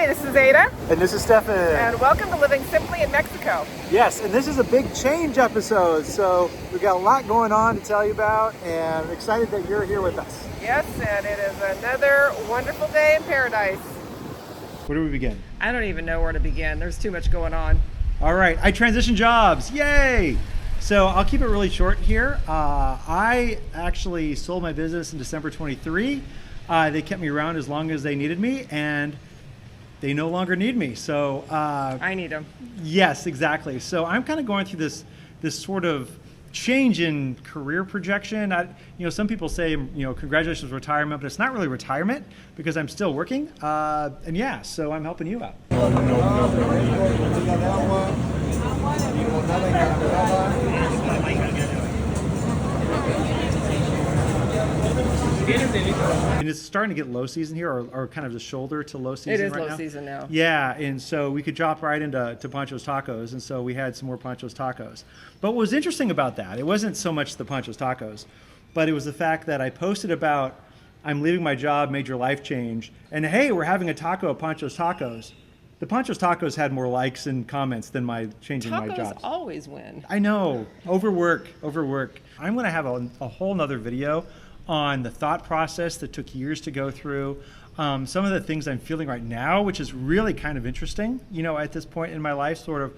Hey, this is Ada. And this is Stefan. And welcome to Living Simply in Mexico. Yes, and this is a big change episode, so we've got a lot going on to tell you about, and I'm excited that you're here with us. Yes, and it is another wonderful day in paradise. Where do we begin? I don't even know where to begin. There's too much going on. All right, I transitioned jobs. Yay! So I'll keep it really short here. I actually sold my business in December 23. They kept me around as long as they needed me, and they no longer need me. So I need them. Yes, exactly. So I'm kind of going through this sort of change in career projection. Some people say, congratulations retirement, but it's not really retirement because I'm still working. And yeah, so I'm helping you out. And it's starting to get low season here, or kind of the shoulder to low season. It is right low now. Season now. Yeah, and so we could drop right into Pancho's Tacos, and so we had some more Pancho's Tacos. But what was interesting about that, it wasn't so much the Pancho's Tacos, but it was the fact that I posted about I'm leaving my job, major life change, and hey, we're having a taco at Pancho's Tacos. The Pancho's Tacos had more likes and comments than my changing my job. Tacos always win. I know, overwork. I'm going to have a whole nother video on the thought process that took years to go through. Some of the things I'm feeling right now, which is really kind of interesting, at this point in my life, sort of,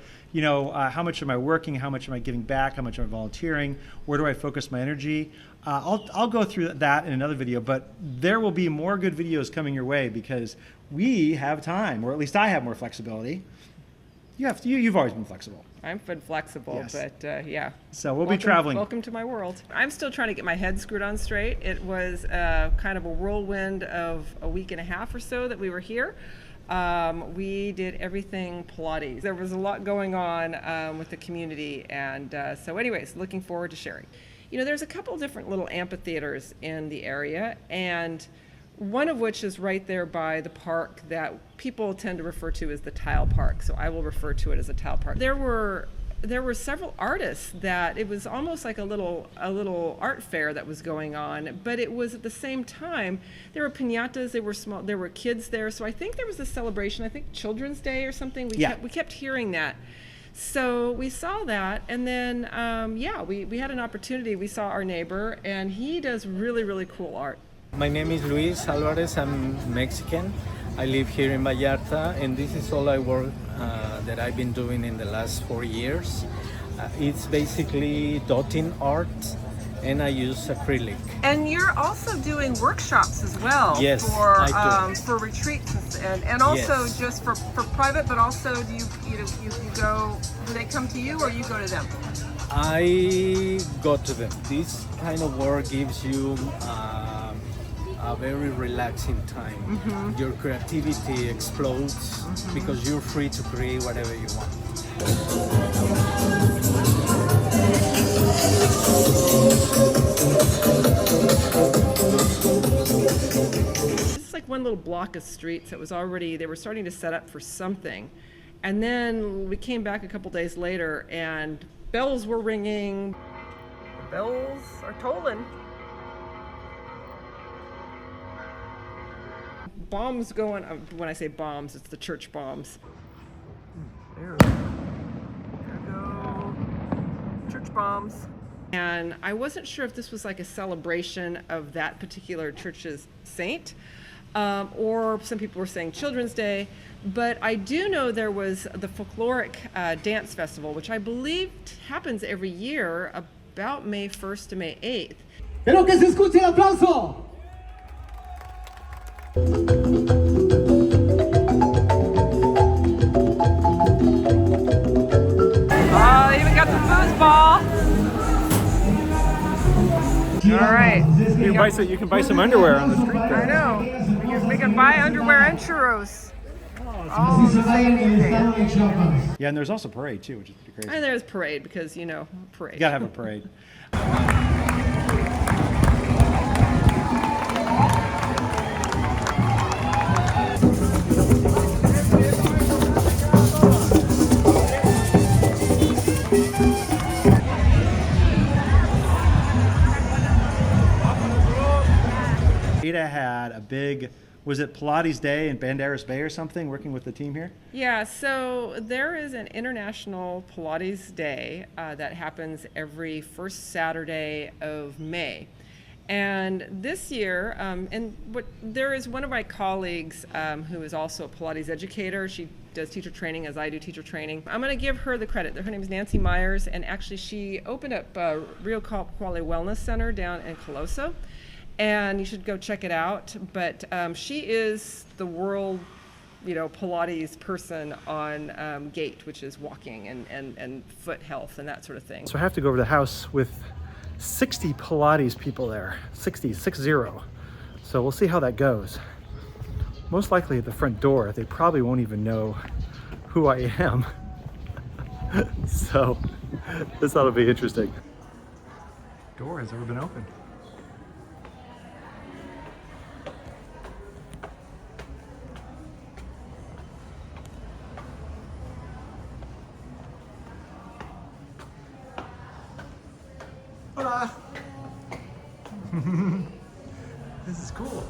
how much am I working? How much am I giving back? How much am I volunteering? Where do I focus my energy? I'll go through that in another video, but there will be more good videos coming your way because we have time, or at least I have more flexibility. You've always been flexible. I've been flexible, yes. But yeah. So we'll be traveling. Welcome to my world. I'm still trying to get my head screwed on straight. It was kind of a whirlwind of a week and a half or so that we were here. We did everything Pilates. There was a lot going on with the community, and so anyways, looking forward to sharing. There's a couple different little amphitheaters in the area, and one of which is right there by the park that people tend to refer to as the tile park. So I will refer to it as a tile park. There were several artists that it was almost like a little art fair that was going on, but it was at the same time there were piñatas, there were kids there. So I think there was a celebration, I think Children's Day or something. We kept hearing that. So we saw that, and then we had an opportunity. We saw our neighbor, and he does really, really cool art. My name is Luis Alvarez. I'm Mexican. I live here in Vallarta, and this is all I work that I've been doing in the last 4 years. It's basically dotting art, and I use acrylic. And you're also doing workshops as well. Yes, for retreats and also yes. just for private, but also do you go? Do they come to you or you go to them? I go to them. This kind of work gives you a very relaxing time. Mm-hmm. Your creativity explodes because you're free to create whatever you want. This is like one little block of streets that was already, they were starting to set up for something. And then we came back a couple days later and bells were ringing. The bells are tolling. Bombs going, when I say bombs, it's the church bombs. There we go. Church bombs. And I wasn't sure if this was like a celebration of that particular church's saint, or some people were saying Children's Day, but I do know there was the folkloric dance festival, which I believe happens every year about May 1st to May 8th. Pero que se escuche el aplauso. Oh, even got the foosball. All right. You can buy some underwear on the street there. I know. We can buy underwear and churros. Oh, the same evening. Yeah, and there's also parade too, which is pretty crazy. And there's parade because, parade. You gotta have a parade. Ada had a big was it Pilates Day in Banderas Bay or something, working with the team here? Yeah, so there is an International Pilates Day that happens every first Saturday of May. And this year, there is one of my colleagues who is also a Pilates educator. She does teacher training as I do teacher training. I'm going to give her the credit. Her name is Nancy Myers, and actually she opened up Rio Quali Wellness Center down in Coloso, and you should go check it out. But she is the world, Pilates person on gait, which is walking and foot health and that sort of thing. So I have to go over to the house with 60 Pilates people there, 60. So we'll see how that goes. Most likely at the front door, they probably won't even know who I am. So this ought to be interesting. Door has ever been opened. Hola. This is cool.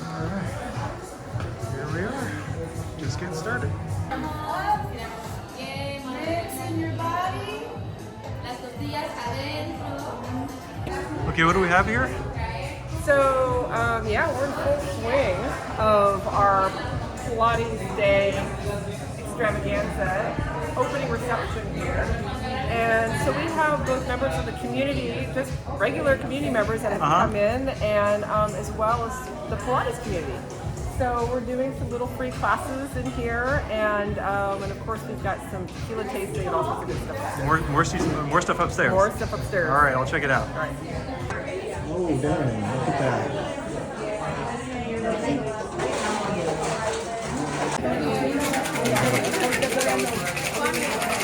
All right, here we are, just getting started. Okay, what do we have here? So, we're in full swing of our Pilates Day extravaganza opening reception here. And so we have both members of the community, just regular community members that have come in, and as well as the Pilates community. So we're doing some little free classes in here, and of course we've got some tequila tasting and all sorts of good stuff upstairs. More stuff upstairs. More stuff upstairs. All right, I'll check it out. All right. Oh, dang, look at that.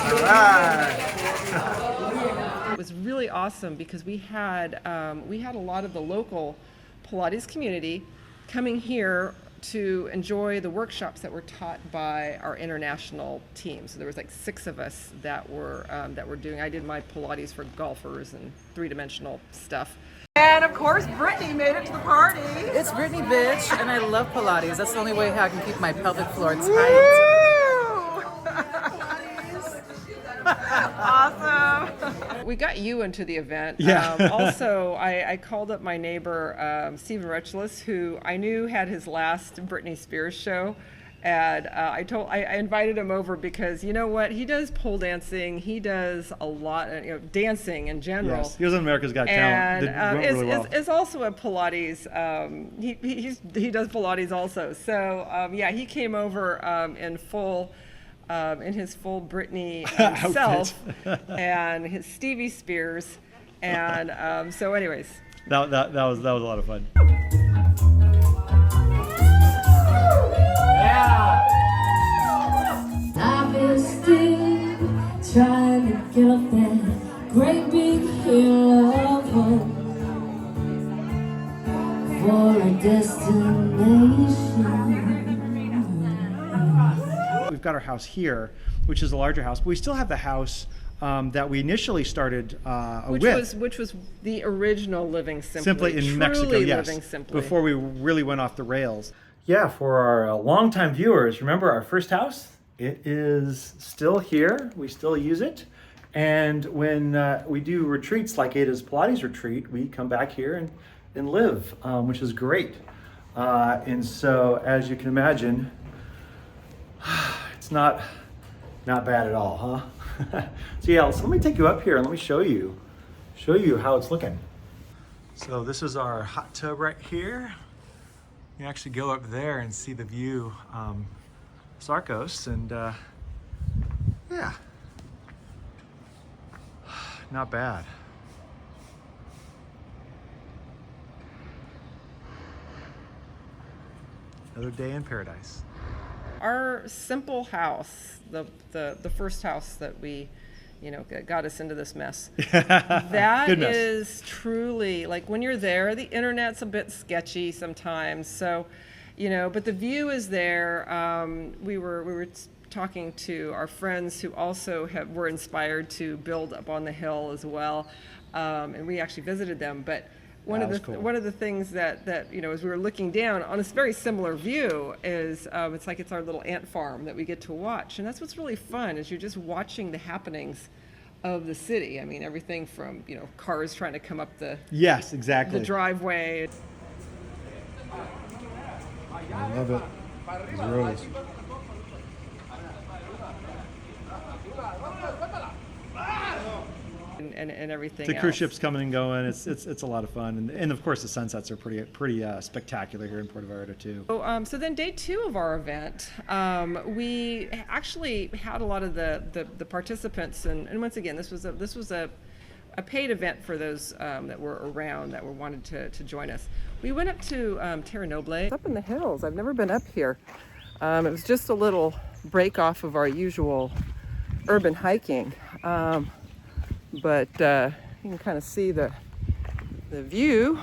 All right. It was really awesome because we had a lot of the local Pilates community coming here to enjoy the workshops that were taught by our international team. So there was like 6 of us that were doing. I did my Pilates for golfers and 3-dimensional stuff. And of course, Brittany made it to the party. It's Brittany, bitch, and I love Pilates. That's the only way I can keep my pelvic floor tight. Awesome. We got you into the event. Yeah. Also, I called up my neighbor, Stephen Retchless, who I knew had his last Britney Spears show. And I invited him over because, you know what, he does pole dancing, he does a lot of dancing in general. Yes, he was on America's Got Talent. And Did really well. is also a Pilates. He does Pilates also. So he came over in his full Britney self and his Stevie Spears, and so anyways. That was a lot of fun. I've been still trying to get up that great big hill of hope for a destination. We've got our house here, which is a larger house, but we still have the house that we initially started Which was the original Living Simply. in Mexico, yes, Living Simply. before we really went off the rails. Yeah, for our longtime viewers, remember our first house? It is still here. We still use it. And when we do retreats like Ada's Pilates retreat, we come back here and live, which is great. And so, as you can imagine, it's not bad at all, huh? So yeah, so let me take you up here and let me show you how it's looking. So this is our hot tub right here. You can actually go up there and see the view, Sarcos, and yeah, not bad. Another day in paradise. Our simple house, the first house that we, got us into this mess. That Good mess. is truly, like, when you're there, the internet's a bit sketchy sometimes. So, you know, but the view is there. We were talking to our friends who also were inspired to build up on the hill as well, and we actually visited them. But one of the things that you know, as we were looking down on this very similar view is it's like it's our little ant farm that we get to watch, and that's what's really fun, is you're just watching the happenings of the city. I mean, everything from, you know, cars trying to come up the Yes, exactly. the driveway. I love it. These roads. And everything The else. cruise ships coming and going. It's a lot of fun, and of course the sunsets are pretty spectacular here in Puerto Vallarta too. So then day 2 of our event, we actually had a lot of the participants, and once again, this was a paid event for those that were around, that wanted to join us. We went up to Terra Noble. It's up in the hills. I've never been up here. It was just a little break off of our usual urban hiking. But you can kind of see the view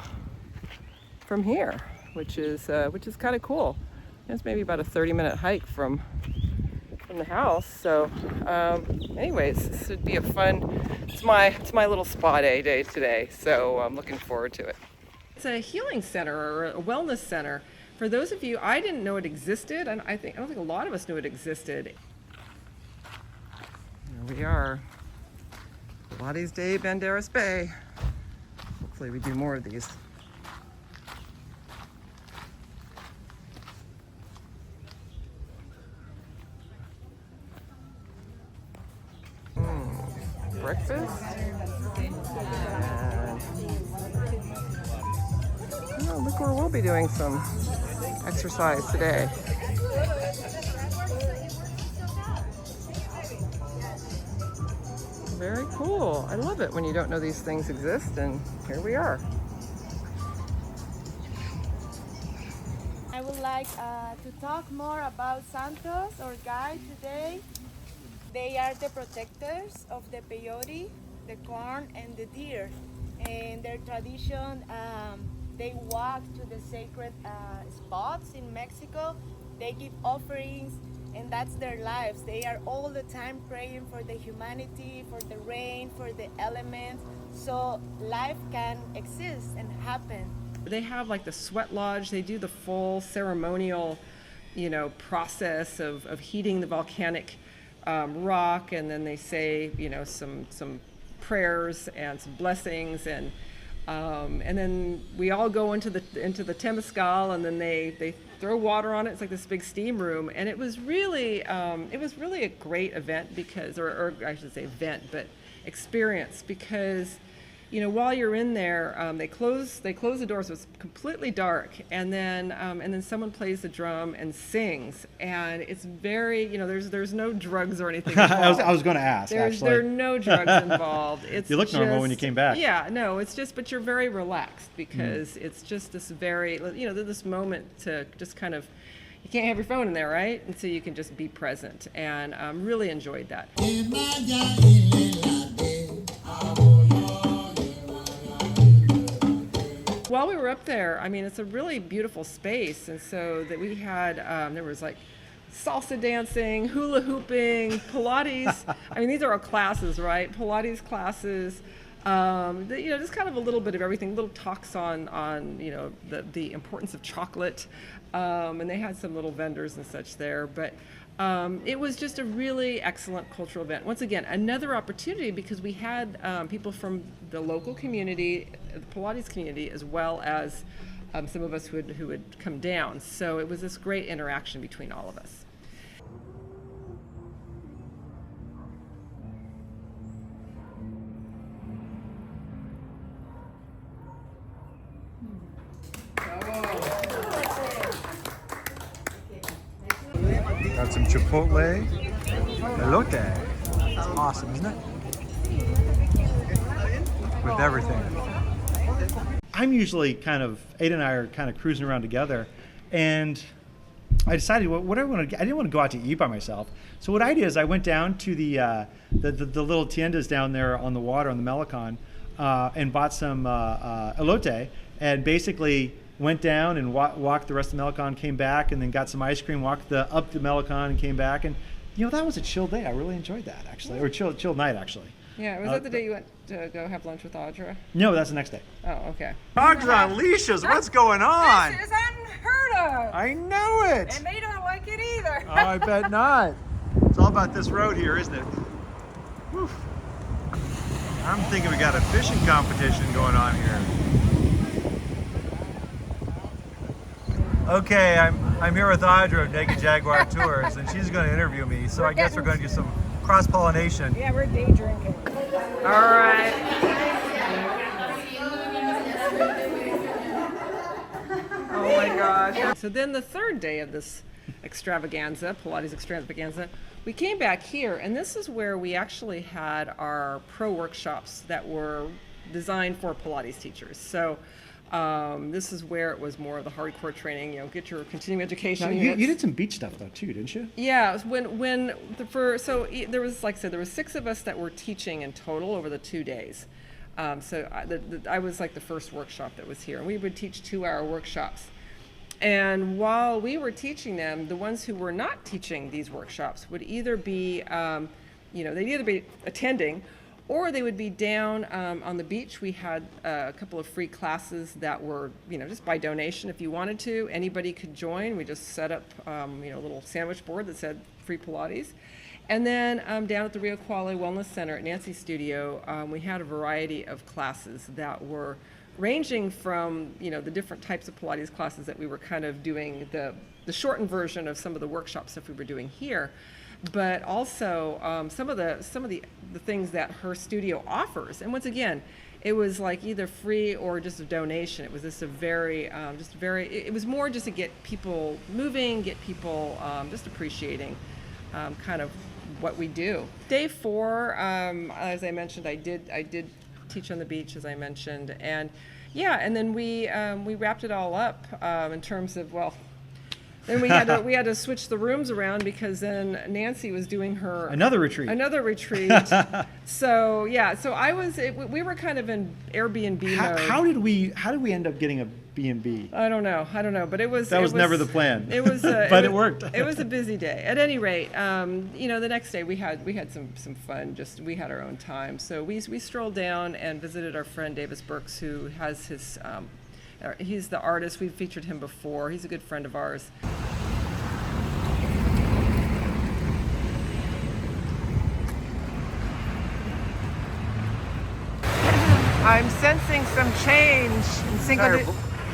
from here, which is kind of cool. It's maybe about a 30-minute hike from the house. So, anyways, this would be a fun. It's my little spa day today. So I'm looking forward to it. It's a healing center or a wellness center. For those of you, I didn't know it existed, and I don't think a lot of us knew it existed. Here we are. Pilates Day, Banderas Bay. Hopefully we do more of these. Breakfast. And, oh, look where we'll be doing some exercise today. Very cool. I love it when you don't know these things exist, and here we are. I would like to talk more about Santos, our guide today. They are the protectors of the peyote, the corn, and the deer. And their tradition, they walk to the sacred spots in Mexico. They give offerings, and that's their lives. They are all the time praying for the humanity, for the rain, for the elements, so life can exist and happen. They have like the sweat lodge. They do the full ceremonial, you know, process of heating the volcanic rock, and then they say, you know, some prayers and some blessings, and then we all go into the temazcal, and then they throw water on it. It's like this big steam room, and it was really a great event because, or I should say event, but experience, because, you know, while you're in there, they close the doors. So it's completely dark, and then someone plays the drum and sings, and it's very, you know, there's no drugs or anything involved. I was going to ask. There are no drugs involved. It's you look normal when you came back. Yeah, no, it's just, but you're very relaxed because it's just this very, you know, this moment to just kind of, you can't have your phone in there, right? And so you can just be present, and really enjoyed that. While we were up there, I mean, it's a really beautiful space, and so that we had, there was like salsa dancing, hula hooping, Pilates. I mean, these are our classes, right? Pilates classes, you know, just kind of a little bit of everything, little talks on you know, the importance of chocolate, and they had some little vendors and such there, but it was just a really excellent cultural event. Once again, another opportunity because we had people from the local community, the Pilates community, as well as some of us who had come down. So it was this great interaction between all of us. Got some chipotle elote. It's awesome, isn't it? With everything. I'm usually Ada and I are kind of cruising around together, and I decided what I want to. I didn't want to go out to eat by myself. So what I did is I went down to the little tiendas down there on the water on the Malecon, and bought some elote, and basically went down and walked the rest of the Melicon, came back, and then got some ice cream, walked up the Melicon and came back. And, you know, that was a chill day. I really enjoyed that, actually, or chill night, actually. Yeah, was that the day you went to go have lunch with Audra? No, that's the next day. Oh, okay. Dogs on leashes, what's going on? This is unheard of. I know it. And they don't like it either. Oh, I bet not. It's all about this road here, isn't it? Whew. I'm thinking we got a fishing competition going on here. Okay, I'm here with Audra of Naked Jaguar Tours, and she's going to interview me. So I guess we're going to do some cross-pollination. Yeah, we're day drinking. All right. Oh my gosh. So then the third day of this extravaganza, Pilates extravaganza, we came back here, and this is where we actually had our pro workshops that were designed for Pilates teachers. So this is where it was more of the hardcore training, you know, get your continuing education. Now, you did some beach stuff though too, didn't you? Yeah, there was, like I said, there was 6 of us that were teaching in total over the 2 days. So I was like the first workshop that was here, and we would teach 2-hour workshops. And while we were teaching them, the ones who were not teaching these workshops would either be, they'd either be attending, or they would be down on the beach. We had a couple of free classes that were, just by donation if you wanted to. Anybody could join. We just set up, a little sandwich board that said free Pilates. And then down at the Rio Quale Wellness Center at Nancy's studio, we had a variety of classes that were ranging from, the different types of Pilates classes that we were kind of doing, the shortened version of some of the workshop stuff we were doing here, but also some of the things that her studio offers. And once again, it was like either free or just a donation. It was just it was more just to get people moving, get people just appreciating kind of what we do. Day 4, as I mentioned, I did teach on the beach, as I mentioned, and then we wrapped it all up in terms of, then we had to switch the rooms around because then Nancy was doing her another retreat. So we were kind of in Airbnb mode. How did we end up getting a B&B? I don't know, but it was never the plan. It was, but it worked. It was a busy day. At any rate, the next day we had some fun. Just we had our own time. So we strolled down and visited our friend Davis Burks, who has his. He's the artist. We've featured him before. He's a good friend of ours. I'm sensing some change in Cinco de...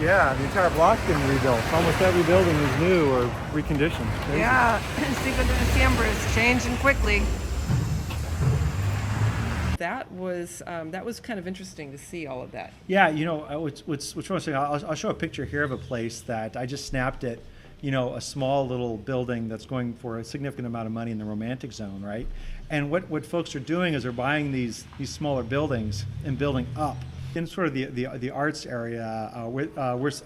Yeah, the entire block's getting rebuilt. Almost every building is new or reconditioned. Crazy. Yeah, Cinco de Diciembre is changing quickly. That was kind of interesting to see all of that. Yeah, what's interesting, I'll show a picture here of a place that I just snapped at, a small little building that's going for a significant amount of money in the romantic zone, right? And what folks are doing is they're buying these smaller buildings and building up in sort of the arts area.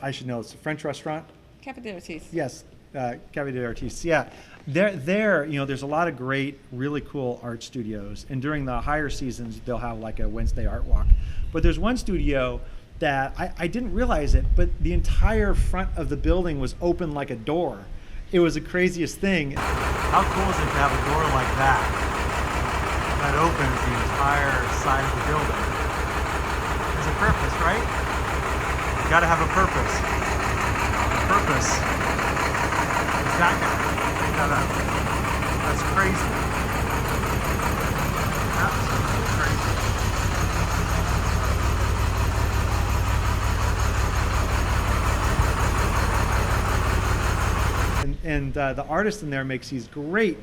I should know, it's a French restaurant. Café des Artistes. Yes, Café des Artistes. Yeah, there's a lot of great, really cool art studios, and during the higher seasons they'll have like a Wednesday art walk. But there's one studio that I didn't realize it, but the entire front of the building was open like a door. It was the craziest thing. How cool is it to have a door like that that opens the entire side of the building? There's a purpose, right? You gotta have a purpose. The purpose is that guy. That's crazy. Absolutely crazy. And the artist in there makes these great,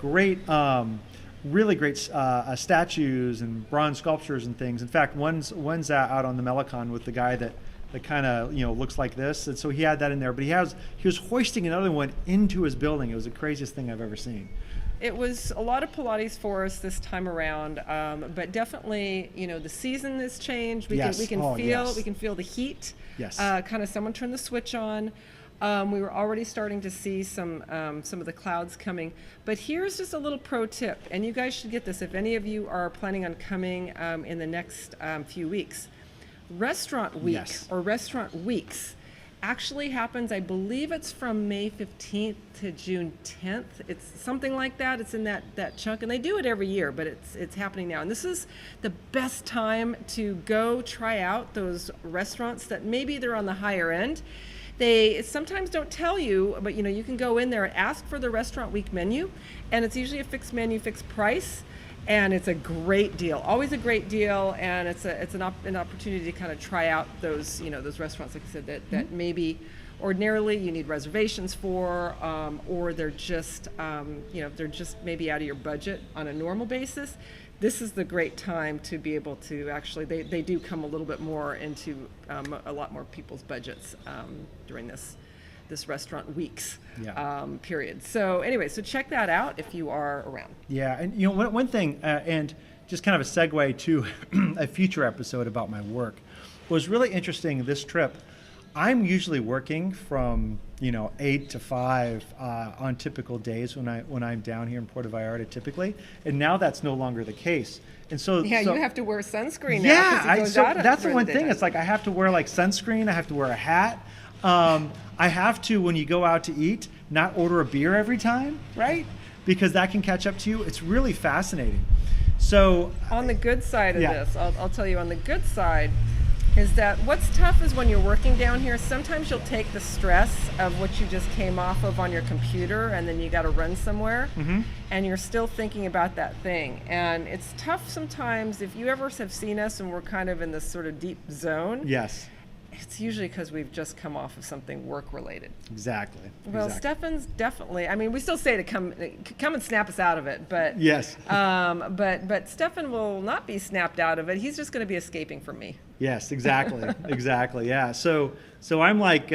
really great statues and bronze sculptures and things. In fact, one's out on the Melicon with the guy that kind of looks like this, and so he had that in there. But he was hoisting another one into his building. It was the craziest thing I've ever seen. It was a lot of Pilates for us this time around, but definitely the season has changed. We can feel the heat. Yes. Kind of someone turned the switch on. We were already starting to see some of the clouds coming. But here's just a little pro tip, and you guys should get this if any of you are planning on coming in the next few weeks. Restaurant Week or Restaurant Weeks actually happens, I believe it's from May 15th to June 10th. It's something like that. It's in that chunk, and they do it every year, but it's happening now. And this is the best time to go try out those restaurants that maybe they're on the higher end. They sometimes don't tell you, but you can go in there and ask for the restaurant week menu, and it's usually a fixed menu, fixed price. And it's a great deal, always a great deal, and it's an opportunity to kind of try out those those restaurants, like I said, that maybe ordinarily you need reservations for, or they're just they're just maybe out of your budget on a normal basis. This is the great time to be able to actually they do come a little bit more into a lot more people's budgets during this restaurant weeks period. So anyway, so check that out if you are around. Yeah, and one thing, and just kind of a segue to a future episode about my work, was really interesting this trip. I'm usually working from 8 to 5 on typical days when I'm down here in Puerto Vallarta typically, and now that's no longer the case. And so you have to wear sunscreen now. Yeah, that's the one thing. It's like I have to wear like sunscreen. I have to wear a hat. I have to, when you go out to eat, not order a beer every time, right? Because that can catch up to you. It's really fascinating. So on the good side of this, I'll tell you on the good side is that what's tough is when you're working down here, sometimes you'll take the stress of what you just came off of on your computer, and then you got to run somewhere, and you're still thinking about that thing. And it's tough sometimes if you ever have seen us and we're kind of in this sort of deep zone. Yes. It's usually because we've just come off of something work-related. Exactly. Well, Stefan's definitely. I mean, we still say to come and snap us out of it, but yes. But Stefan will not be snapped out of it. He's just going to be escaping from me. Yes, exactly, exactly. Yeah. So I'm like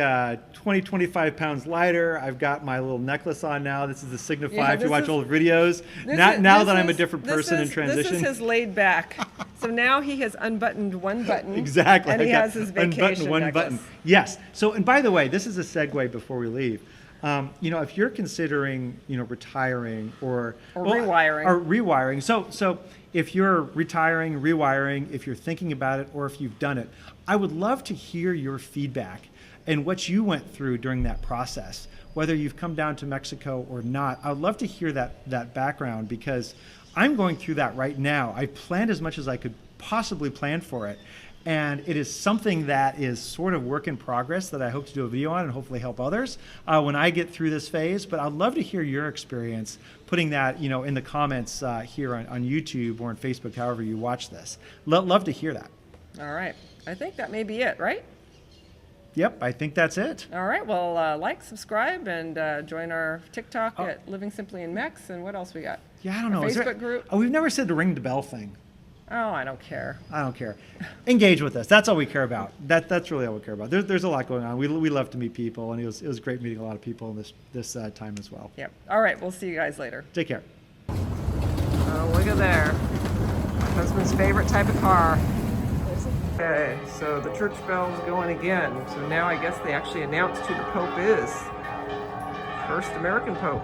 20, 25 pounds lighter. I've got my little necklace on now. This is to signify if you watch old videos. Now that I'm a different person in transition. This is his laid back. So now he has unbuttoned one button. Exactly. And he has his vacation one necklace. button. Yes. So, and by the way, this is a segue before we leave. If you're considering, retiring or rewiring. So if you're retiring, rewiring, if you're thinking about it, or if you've done it, I would love to hear your feedback and what you went through during that process, whether you've come down to Mexico or not. I would love to hear that background, because I'm going through that right now. I planned as much as I could possibly plan for it. And it is something that is sort of work in progress that I hope to do a video on and hopefully help others when I get through this phase. But I'd love to hear your experience putting that, in the comments here on YouTube or on Facebook, however you watch this. Love to hear that. All right. I think that may be it, right? Yep, I think that's it. All right. Well, like, subscribe, and join our TikTok at Living Simply in Mex. And what else we got? Yeah, I don't know. Facebook group. Oh, we've never said the ring the bell thing. Oh, I don't care. I don't care. Engage with us. That's all we care about. That's really all we care about. There's a lot going on. We love to meet people, and it was great meeting a lot of people in this time as well. Yep. All right. We'll see you guys later. Take care. Oh, look at there. My husband's favorite type of car. Okay, so the church bell's going again. So now I guess they actually announced who the Pope is. First American Pope.